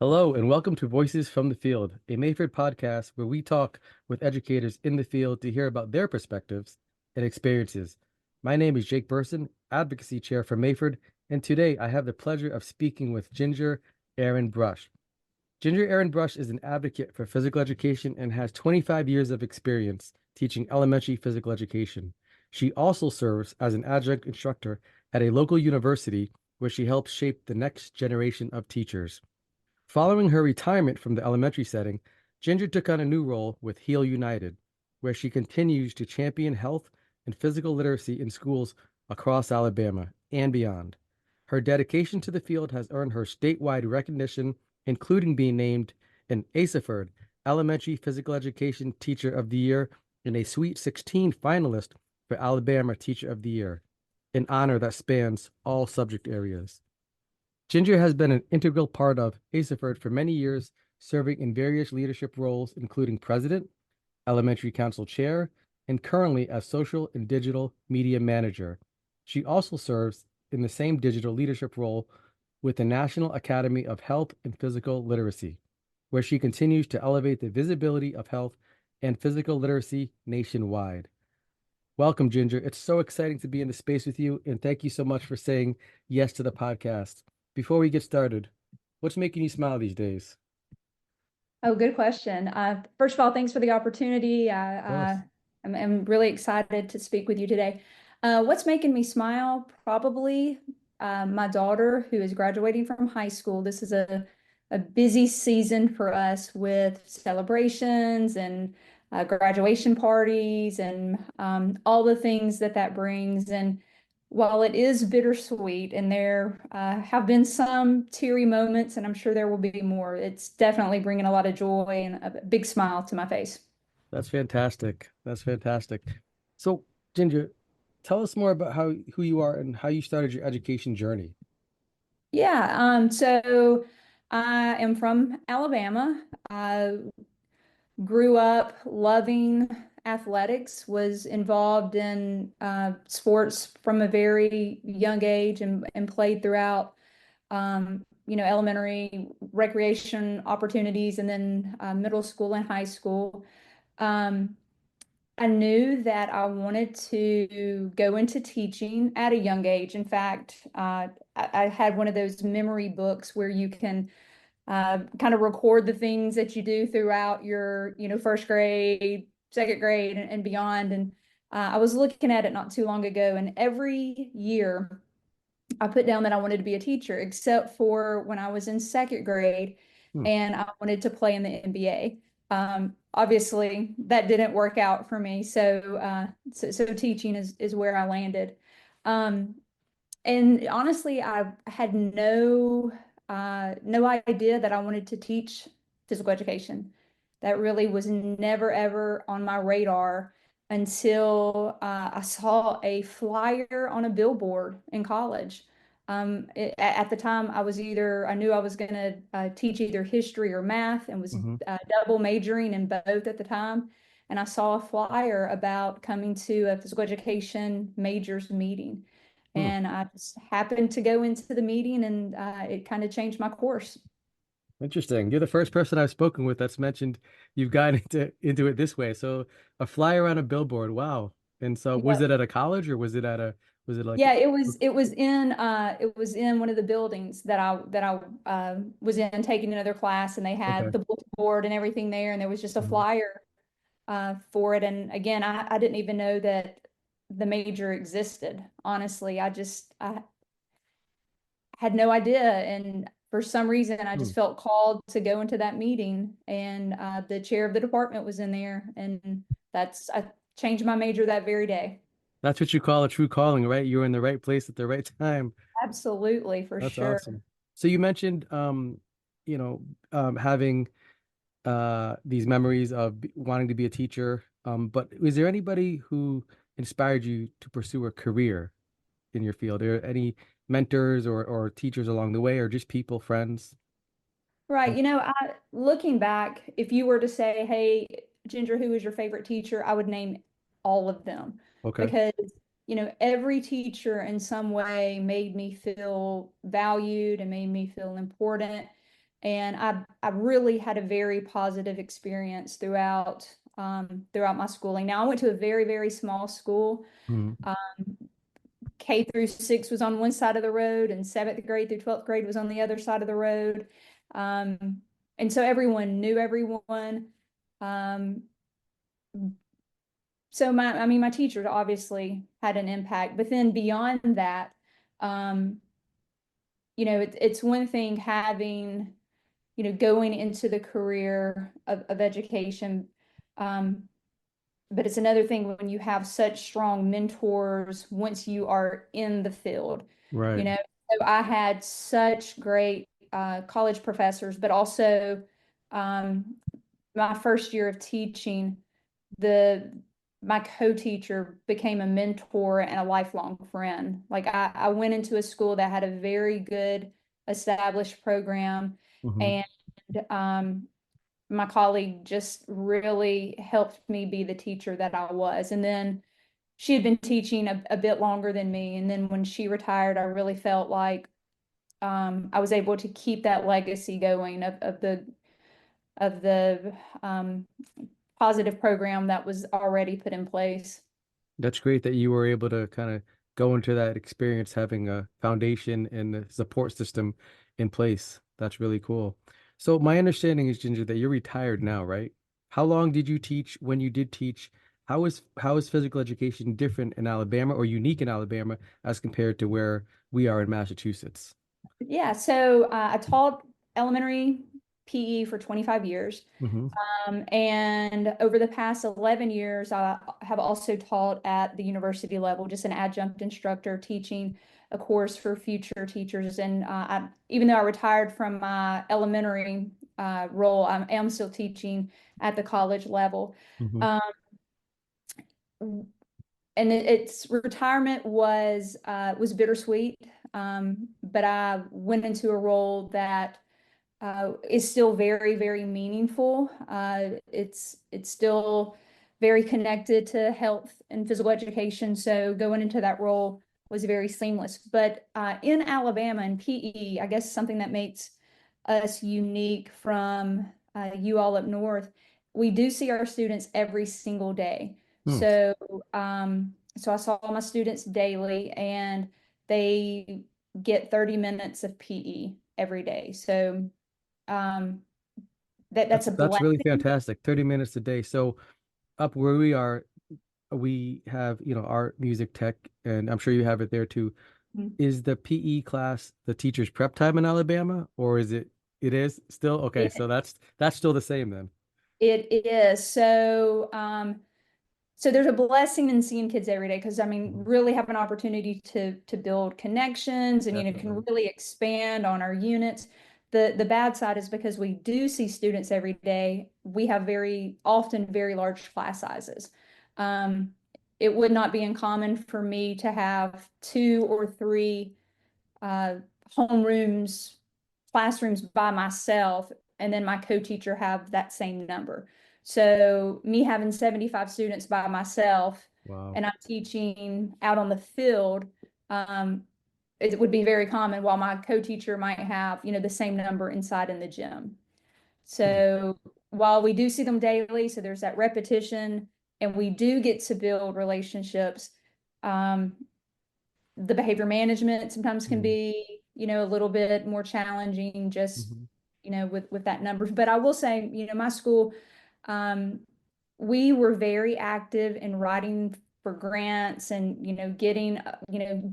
Hello, and welcome to Voices from the Field, a Mayford podcast where we talk with educators in the field to hear about their perspectives and experiences. My name is Jake Burson, Advocacy Chair for Mayford, and today I have the pleasure of speaking with Ginger Aaron Brush. Ginger Aaron Brush is an advocate for physical education and has 25 years of experience teaching elementary physical education. She also serves as an adjunct instructor at a local university where she helps shape the next generation of teachers. Following her retirement from the elementary setting, Ginger took on a new role with Heal United, where she continues to champion health and physical literacy in schools across Alabama and beyond. Her dedication to the field has earned her statewide recognition, including being named an ASAFERD Elementary Physical Education Teacher of the Year and a Sweet 16 finalist for Alabama Teacher of the Year, an honor that spans all subject areas. Ginger has been an integral part of ASAFERD for many years, serving in various leadership roles, including president, elementary council chair, and currently as social and digital media manager. She also serves in the same digital leadership role with the National Academy of Health and Physical Literacy, where she continues to elevate the visibility of health and physical literacy nationwide. Welcome, Ginger. It's so exciting to be in the space with you, and thank you so much for saying yes to the podcast. Before we get started, what's making you smile these days? Oh, good question. First of all, thanks for the opportunity. Of course. I'm really excited to speak with you today. What's making me smile? Probably my daughter, who is graduating from high school. This is a busy season for us with celebrations and graduation parties and all the things that brings. And while it is bittersweet and there have been some teary moments, and I'm sure there will be more, it's definitely bringing a lot of joy and a big smile to my face. That's fantastic. That's fantastic. So, Ginger, tell us more about who you are and how you started your education journey. Yeah, so I am from Alabama. I grew up loving athletics, was involved in sports from a very young age and played throughout elementary recreation opportunities and then middle school and high school. Um, I knew that I wanted to go into teaching at a young age. In fact, I had one of those memory books where you can kind of record the things that you do throughout your, first grade, second grade, and beyond. And I was looking at it not too long ago, and every year I put down that I wanted to be a teacher, except for when I was in second grade Hmm. and I wanted to play in the NBA. Obviously, that didn't work out for me, so teaching is where I landed. Um, and honestly, I had no idea that I wanted to teach physical education. That really was never ever on my radar until I saw a flyer on a billboard in college. At the time, I knew I was going to teach either history or math and was Hmm. double majoring in both at the time. And I saw a flyer about coming to a physical education majors meeting. Hmm. And I just happened to go into the meeting and it kind of changed my course. Interesting. You're the first person I've spoken with that's mentioned you've gotten into it this way. So a flyer on a billboard. Wow. And so was it Yep. at a college or was it like Yeah, it was in one of the buildings that I was in taking another class, and they had okay. the bulletin board and everything there, and there was just a Mhm. flyer for it. And again, I didn't even know that the major existed. Honestly, I had no idea. And for some reason, I Hmm. just felt called to go into that meeting. And the chair of the department was in there. And I changed my major that very day. That's what you call a true calling, right? You're in the right place at the right time. Absolutely, for That's sure. awesome. So you mentioned having these memories of wanting to be a teacher. But was there anybody who inspired you to pursue a career in your field? Are there any mentors or teachers along the way, or just people, friends? Right. Um, Looking back, if you were to say, hey, Ginger, who is your favorite teacher? I would name all of them okay. because, every teacher in some way made me feel valued and made me feel important. And I really had a very positive experience throughout my schooling. Now I went to a very, very small school. Mhm. Um, K through 6 was on one side of the road, and seventh grade through 12th grade was on the other side of the road. Um, and so everyone knew everyone. Um, so I mean, my teachers obviously had an impact, but then beyond that, um, it's one thing having, going into the career of education. Um, but it's another thing when you have such strong mentors once you are in the field, you Right. know. So I had such great college professors, but also um, my first year of teaching, the my co-teacher became a mentor and a lifelong friend. Like I went into a school that had a very good established program, Hmm. and um, my colleague just really helped me be the teacher that I was. And then she had been teaching a bit longer than me. And then when she retired, I really felt like I was able to keep that legacy going of the positive program that was already put in place. That's great that you were able to kind of go into that experience having a foundation and a support system in place. That's really cool. So my understanding is, Ginger, that you're retired now, right? How long did you teach when you did teach? How is physical education different in Alabama or unique in Alabama as compared to where we are in Massachusetts? Yeah, so I taught elementary PE for 25 years. Hmm. And over the past 11 years, I have also taught at the university level, just an adjunct instructor teaching a course for future teachers. And even though I retired from my elementary role, I am still teaching at the college level. Hmm. Um, and its retirement was bittersweet, but I went into a role that is still very, very meaningful. It's still very connected to health and physical education. So going into that role was very seamless. But in Alabama and PE, I guess something that makes us unique from you all up north, we do see our students every single day. Hmm. So I saw my students daily, and they get 30 minutes of PE every day. So um, that's a That's really blessing. fantastic. 30 minutes a day. So up where we are, we have, art, music, tech, and I'm sure you have it there too. Is the PE class the teacher's prep time in Alabama, or it is still? Okay, so It, that's still the same then. it is. So there's a blessing in seeing kids every day because I mean, Mhm. really have an opportunity to build connections and can Definitely. really expand on our units. The bad side is because we do see students every day, we have very often very large class sizes. Um, it would not be uncommon for me to have two or three uh, homerooms, classrooms by myself, and then my co-teacher have that same number. So me having 75 students by myself Wow. and I'm teaching out on the field, um, it would be very common while my co-teacher might have, the same number inside in the gym. Hmm. So while we do see them daily, so there's that repetition and we do get to build relationships, um, the behavior management sometimes can Hmm. be, a little bit more challenging just, Hmm. with that numbers. But I will say, my school, um, we were very active in writing for grants and, getting,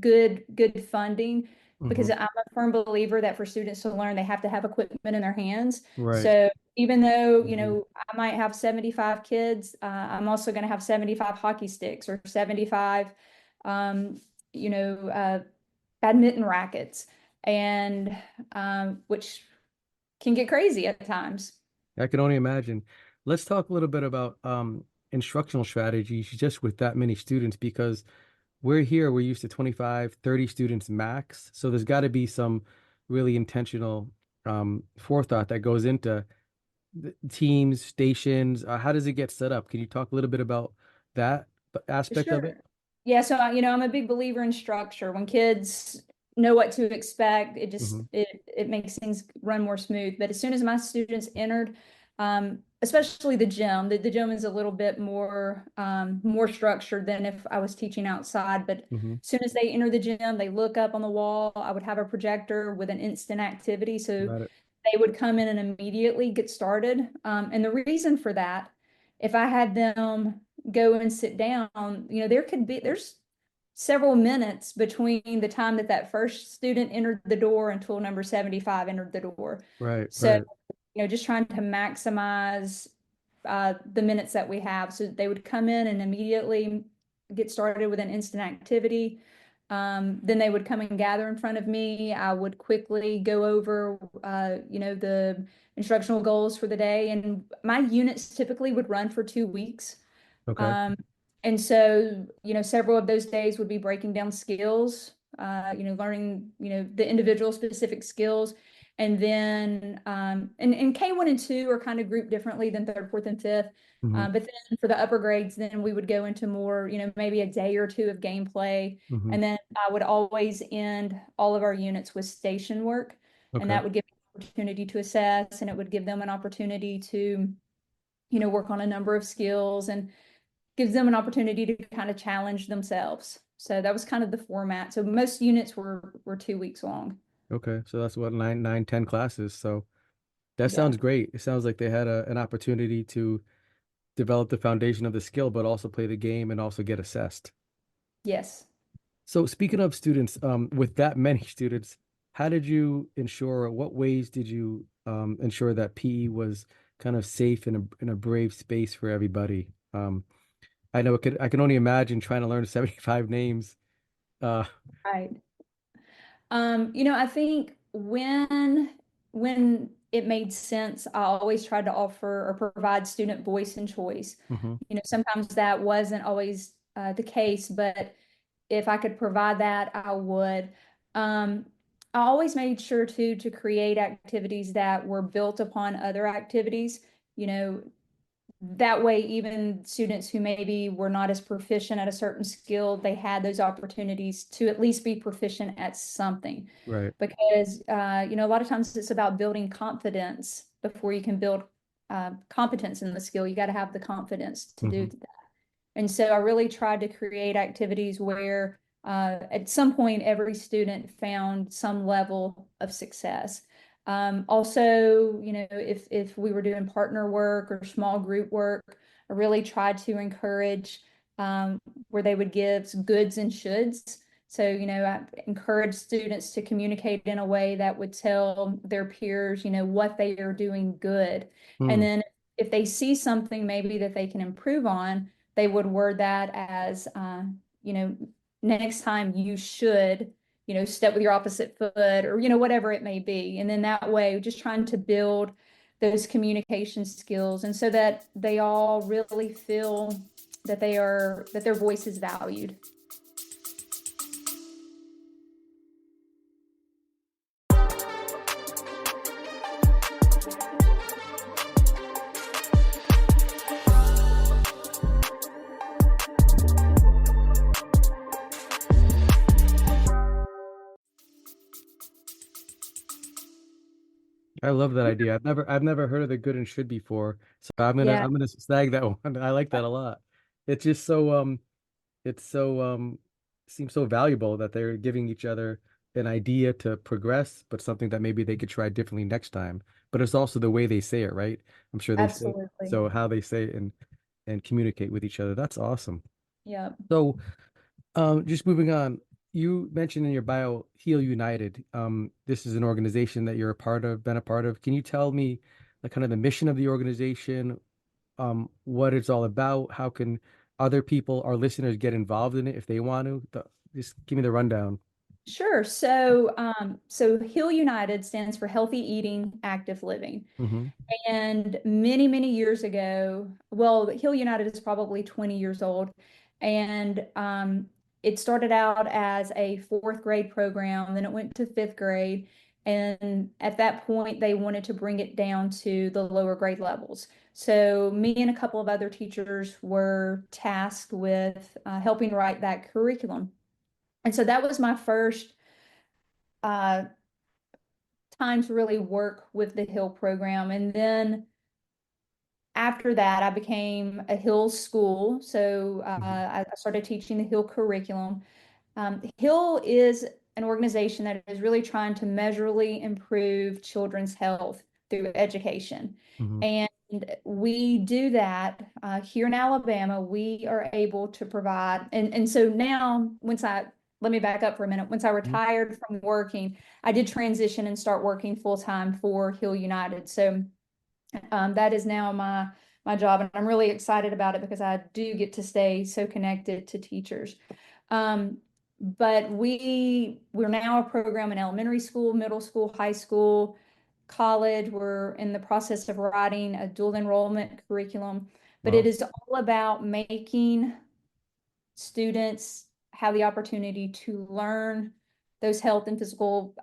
good funding Hmm. because I'm a firm believer that for students to learn, they have to have equipment in their hands. Right. So even though, Hmm. I might have 75 kids, I'm also going to have 75 hockey sticks or 75, um, you know, uh, badminton rackets, and which can get crazy at times. I can only imagine. Let's talk a little bit about instructional strategies just with that many students because we're used to 25, 30 students max. So there's got to be some really intentional forethought that goes into the teams, stations. How does it get set up? Can you talk a little bit about that aspect of it? Sure. Yeah, so I'm a big believer in structure. When kids know what to expect. It just Hmm. it makes things run more smooth. But as soon as my students entered, especially the gym is a little bit more structured than if I was teaching outside. But Hmm. as soon as they enter the gym, they look up on the wall. I would have a projector with an instant activity, so Got it. they would come in and immediately get started. And the reason for that, if I had them go and sit down, there's several minutes between the time that that first student entered the door until number 75 entered the door. Right, So, right. just trying to maximize the minutes that we have. So they would come in and immediately get started with an instant activity. Then they would come and gather in front of me. I would quickly go over, the instructional goals for the day. And my units typically would run for 2 weeks. Okay. Um, and so, several of those days would be breaking down skills, learning, the individual specific skills. And then, and K1 and 2 are kind of grouped differently than third, fourth, and fifth. Hmm. But then for the upper grades, then we would go into more, maybe a day or two of gameplay. Hmm. And then I would always end all of our units with station work. And Okay. that would give them an opportunity to assess, and it would give them an opportunity to, work on a number of skills, and gives them an opportunity to kind of challenge themselves. So that was kind of the format. So most units were 2 weeks long. Okay. So that's what, nine, 10 classes. So that Yeah. sounds great. It sounds like they had an opportunity to develop the foundation of the skill, but also play the game and also get assessed. Yes. So speaking of students, with that many students, how did you ensure, what ways did you ensure that PE was kind of safe and a brave space for everybody? I know I can only imagine trying to learn 75 names. Uh, Right. I think when it made sense, I always tried to offer or provide student voice and choice. mhm. Sometimes that wasn't always the case, but if I could provide that, I would. Um, I always made sure to create activities that were built upon other activities. You know, that way, even students who maybe were not as proficient at a certain skill, they had those opportunities to at least be proficient at something. Right. Because, a lot of times it's about building confidence before you can build competence in the skill. You got to have the confidence to do Hmm. that. And so I really tried to create activities where at some point every student found some level of success. Also, if we were doing partner work or small group work, I really tried to encourage where they would give goods and shoulds. So, I encourage students to communicate in a way that would tell their peers, what they are doing good. And Hmm. then if they see something maybe that they can improve on, they would word that as, you know, next time you should, step with your opposite foot, or, whatever it may be. And then that way, just trying to build those communication skills, and so that they all really feel that their voice is valued. I love that idea. I've never heard of the good and should before. So Yeah, I'm gonna snag that one. I like that a lot. It's just so it's so seems so valuable that they're giving each other an idea to progress, but something that maybe they could try differently next time. But it's also the way they say it, right? I'm sure they say absolutely. so how they say it and communicate with each other. That's awesome. Yeah. So just moving on, you mentioned in your bio Heal United. This is an organization that you're a part of, been a part of. Can you tell me like kind of the mission of the organization, what it's all about? How can other people, our listeners, get involved in it if they want to? Just give me the rundown. Sure. So Heal United stands for Healthy Eating, Active Living. Hmm. And many, many years ago, well, Hill United is probably 20 years old. And it started out as a fourth grade program, then it went to fifth grade. And at that point, they wanted to bring it down to the lower grade levels. So, me and a couple of other teachers were tasked with helping write that curriculum. And so that was my first uh, time to really work with the Hill program. And then after that, I became a Hill school. So Hmm. I started teaching the Hill curriculum. Hill is an organization that is really trying to measurably improve children's health through education. Hmm. And we do that here in Alabama. We are able to provide, and so now, let me back up for a minute. Once I Hmm. retired from working, I did transition and start working full time for Hill United. So that is now my job, and I'm really excited about it because I do get to stay so connected to teachers. Um, but we're now a program in elementary school, middle school, high school, college. We're in the process of writing a dual enrollment curriculum, but it Wow. is all about making students have the opportunity to learn those health and physical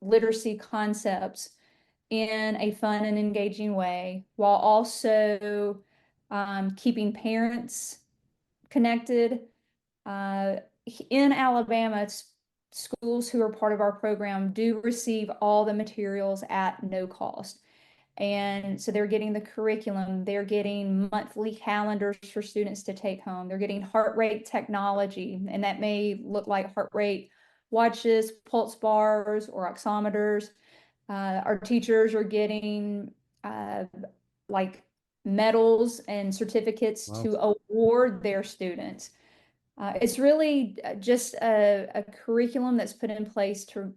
literacy concepts in a fun and engaging way, while also keeping parents connected. Uh, in Alabama, schools who are part of our program do receive all the materials at no cost. And so they're getting the curriculum, they're getting monthly calendars for students to take home, they're getting heart rate technology, and that may look like heart rate watches, pulse bars, or oximeters. Our teachers are getting uh, like medals and certificates Wow. to award their students. It's really just a curriculum that's put in place to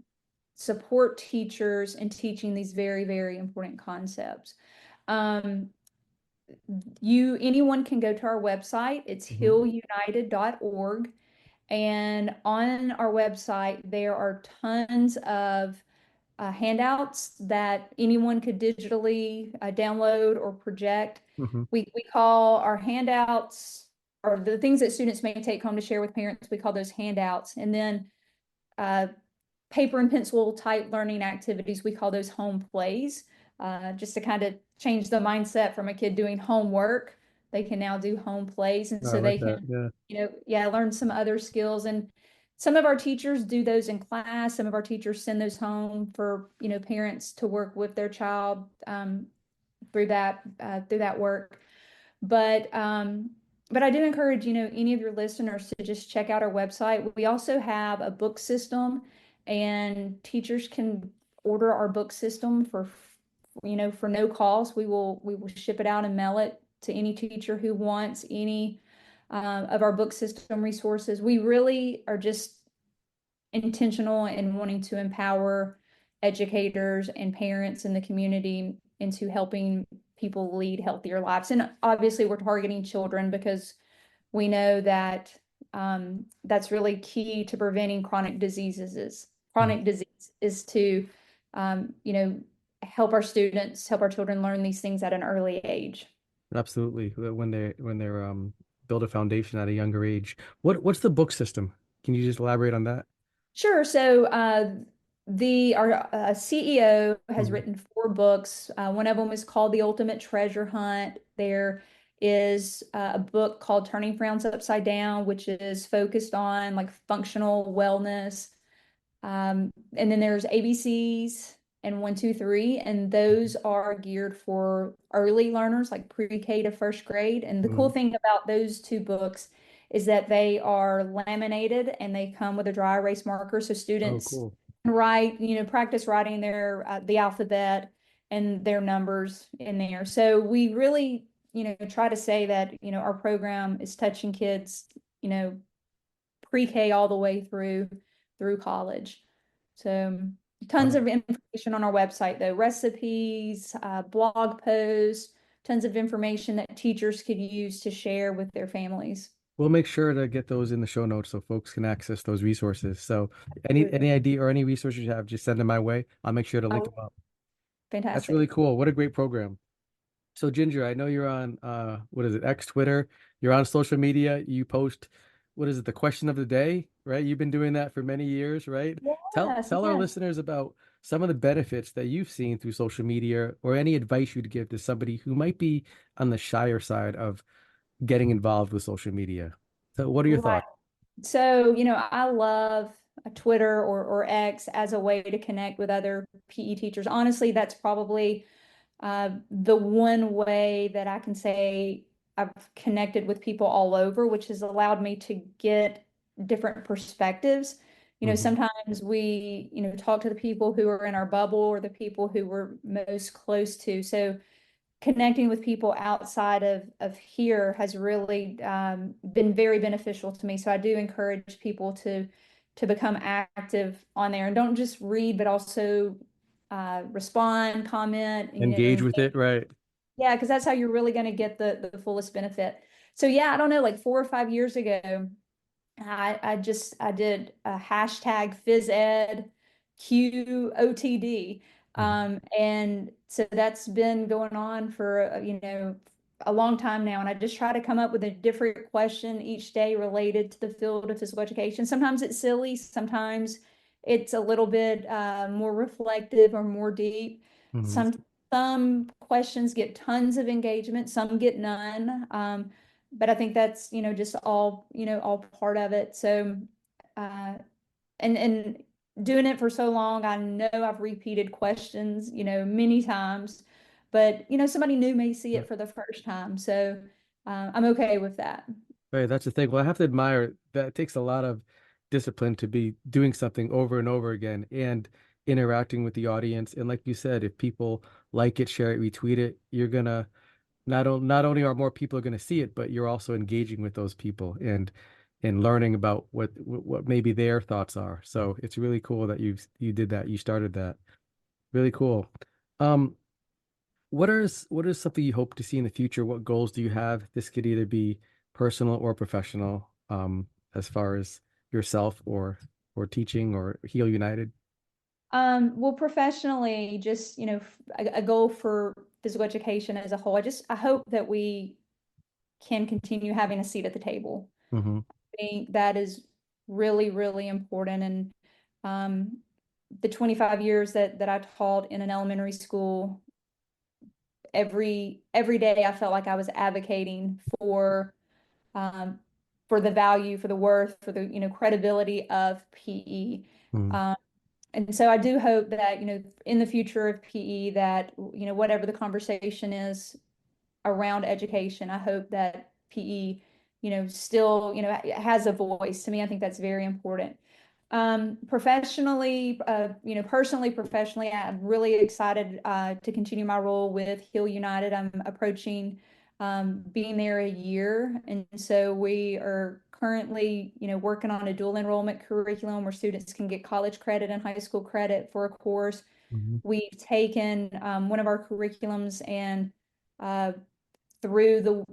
support teachers in teaching these very, very important concepts. Um, anyone can go to our website. It's Hmm. hillunited.org. And on our website, there are tons of handouts that anyone could digitally download or project. Hmm. We call our handouts, or the things that students may take home to share with parents, we call those handouts. And then uh, paper and pencil type learning activities, we call those home plays, just to kind of change the mindset from a kid doing homework. They can now do home plays, and I so like they that. can, Yeah. yeah, learn some other skills. And some of our teachers do those in class. Some of our teachers send those home for, parents to work with their child through that work. But um, but I do encourage, any of your listeners to just check out our website. We also have a book system, and teachers can order our book system for no cost. We will ship it out and mail it to any teacher who wants any of our book system resources. We really are just intentional in wanting to empower educators and parents in the community into helping people lead healthier lives. And obviously, we're targeting children because we know that that's really key to preventing chronic diseases. Mhm. Chronic disease is to, um, you know, help our children learn these things at an early age. Absolutely. When they're build a foundation at a younger age. What's the book system? Can you just elaborate on that? Sure. So the our CEO has Hmm. written 4 books. One of them is called The Ultimate Treasure Hunt. There is a book called Turning Frowns Upside Down, which is focused on like functional wellness. And then there's ABCs and 1, 2, 3, and those are geared for early learners, like pre-K to first grade. And the cool Hmm. thing about those 2 books is that they are laminated and they come with a dry erase marker, so Oh, students cool. can write, practice writing their the alphabet and their numbers in there. So we really, try to say that, our program is touching kids, you know, pre-K all the way through college. So tons Wow. of information on our website, though, recipes, blog posts, tons of information that teachers could use to share with their families. We'll make sure to get those in the show notes so folks can access those resources. So any Absolutely. idea or any resources you have, just send them my way. I'll make sure to link Oh, them up. That's fantastic. really cool. What a great program. So Ginger, I know you're on what is it, X, Twitter. You're on social media. You post what is it, the question of the day, right? You've been doing that for many years, right? Tell Yes, tell our yes. listeners about some of the benefits that you've seen through social media or any advice you'd give to somebody who might be on the shyer side of getting involved with social media. So what are your Right. thoughts? So, I love Twitter or X as a way to connect with other PE teachers. Honestly, that's probably the one way that I can say I've connected with people all over, which has allowed me to get different perspectives. Hmm. Sometimes we, talk to the people who are in our bubble or the people who we're most close to. So connecting with people outside of here has really been very beneficial to me. So I do encourage people to become active on there and don't just read, but also respond, comment, Engage with it, right? yeah, because that's how you're really going to get the fullest benefit. So yeah, I don't know, like 4 or 5 years ago, I did a hashtag phys ed QOTD. Mhm. And so that's been going on for a long time now. And I just try to come up with a different question each day related to the field of physical education. Sometimes it's silly, sometimes it's a little bit more reflective or more deep. Mhm. Some questions get tons of engagement, some get none. But I think that's, just all part of it. So, uh, and doing it for so long, I know I've repeated questions, many times, but, somebody new may see Yeah. it for the first time. So, I'm okay with that. Right, that's the thing. Well, I have to admire that it takes a lot of discipline to be doing something over and over again and interacting with the audience. And like you said, if people like it, share it, retweet it, you're gonna not only are more people gonna see it, but you're also engaging with those people and learning about what maybe their thoughts are. So it's really cool that you did that. You started that. Really cool. Um, what is something you hope to see in the future? What goals do you have? This could either be personal or professional, as far as yourself or teaching or Heal United. Well, professionally, just, a goal for physical education as a whole. I hope that we can continue having a seat at the table. Hmm. Think that is really, really important. And um, the 25 years that I taught in an elementary school, every day I felt like I was advocating um, for the value, for the worth, for the credibility of PE. Hmm. Um, and so I do hope that in the future of PE that whatever the conversation is around education. I hope that PE, still, has a voice. To me, I think that's very important. Professionally, personally, professionally, I'm really excited to continue my role with Heal United. I'm approaching being there a year, and so we are currently, working on a dual enrollment curriculum where students can get college credit and high school credit for a course. Hmm. We've taken one of our curriculums and uh, through the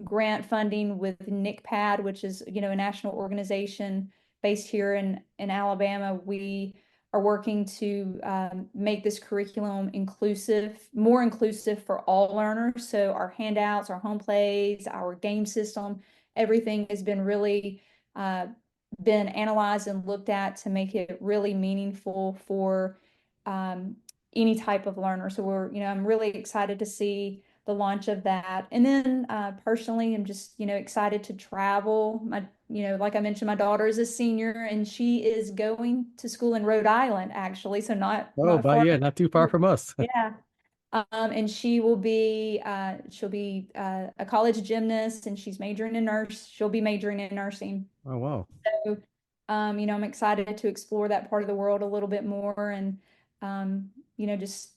grant funding with NICPAD, which is, a national organization based here in Alabama. We are working to make this curriculum inclusive, more inclusive for all learners. So our handouts, our home plays, our game system, everything has been really been analyzed and looked at to make it really meaningful for um, any type of learner. So I'm really excited to see the launch of that. And then personally, I'm just, excited to travel. Like I mentioned, my daughter is a senior and she is going to school in Rhode Island, actually. So Oh, not but far. yeah, not too far from us. Yeah. And she'll be a college gymnast and she's majoring in she'll be majoring in nursing. Oh, wow. So, I'm excited to explore that part of the world a little bit more and, just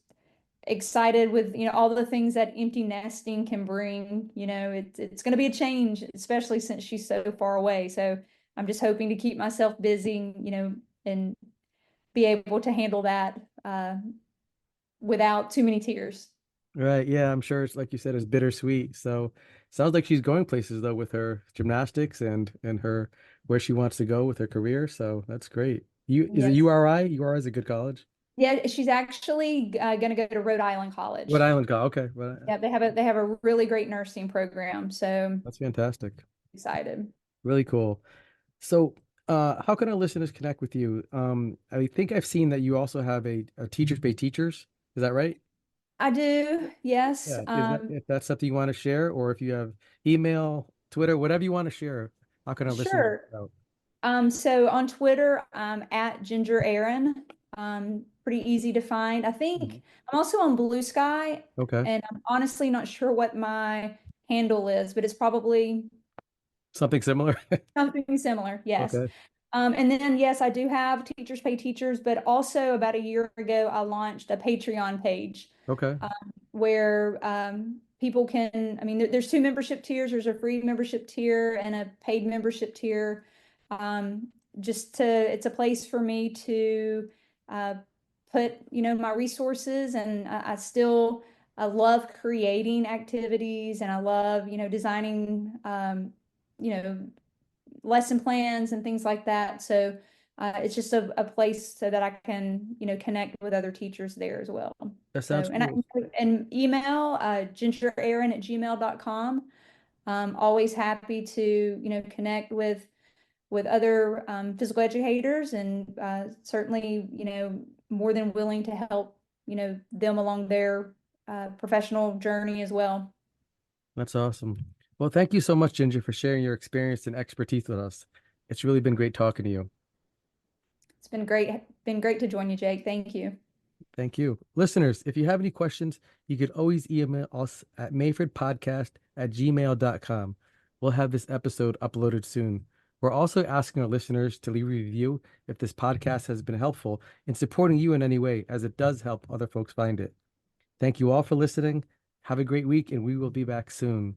excited with all the things that empty nesting can bring. It's going to be a change, especially since she's so far away. So I'm just hoping to keep myself busy, and be able to handle that without too many tears. Right. Yeah, I'm sure it's like you said, it's bittersweet. So sounds like she's going places though with her gymnastics and her where she wants to go with her career. So that's great. You is it Yes. URI? URI is a good college. Yeah, she's actually going to go to Rhode Island Rhode College. Island College. Okay, Yeah, they have a really great nursing program. So that's fantastic. excited. Really cool. So, how can our listeners connect with you? I think I've seen that you also have a Teachers Pay Teachers. Is that right? I do, yes. Yeah. Is that if that's something you want to share, or if you have email, Twitter, whatever you want to share, how can our listeners reach Sure. out? So on Twitter, I'm at Ginger Aaron. Pretty easy to find. I Mhm. think I'm also on Blue Sky, Okay. and I'm honestly not sure what my handle is, but it's probably Something similar. something similar. Yes. Okay. And then, yes, I do have Teachers Pay Teachers, but also about a year ago, I launched a Patreon page Okay. um, where people can, I mean, there's two membership tiers. There's a free membership tier and a paid membership tier. Um, it's a place for me to uh, put, my resources, and I love creating activities, and I love, designing, you know, lesson plans and things like that. So it's just a place so that I can, connect with other teachers there as well. That So, sounds cool. and email, gingeraaron@gmail.com. Always happy to, connect with other physical educators, and certainly, more than willing to help, them along their professional journey as well. That's awesome. Well, thank you so much, Ginger, for sharing your experience and expertise with us. It's really been great talking to you. It's been great to join you, Jake. Thank you. Thank you. Listeners, if you have any questions, you could always email us at mayfordpodcast@gmail.com. We'll have this episode uploaded soon. We're also asking our listeners to leave a review if this podcast has been helpful in supporting you in any way, as it does help other folks find it. Thank you all for listening. Have a great week, and we will be back soon.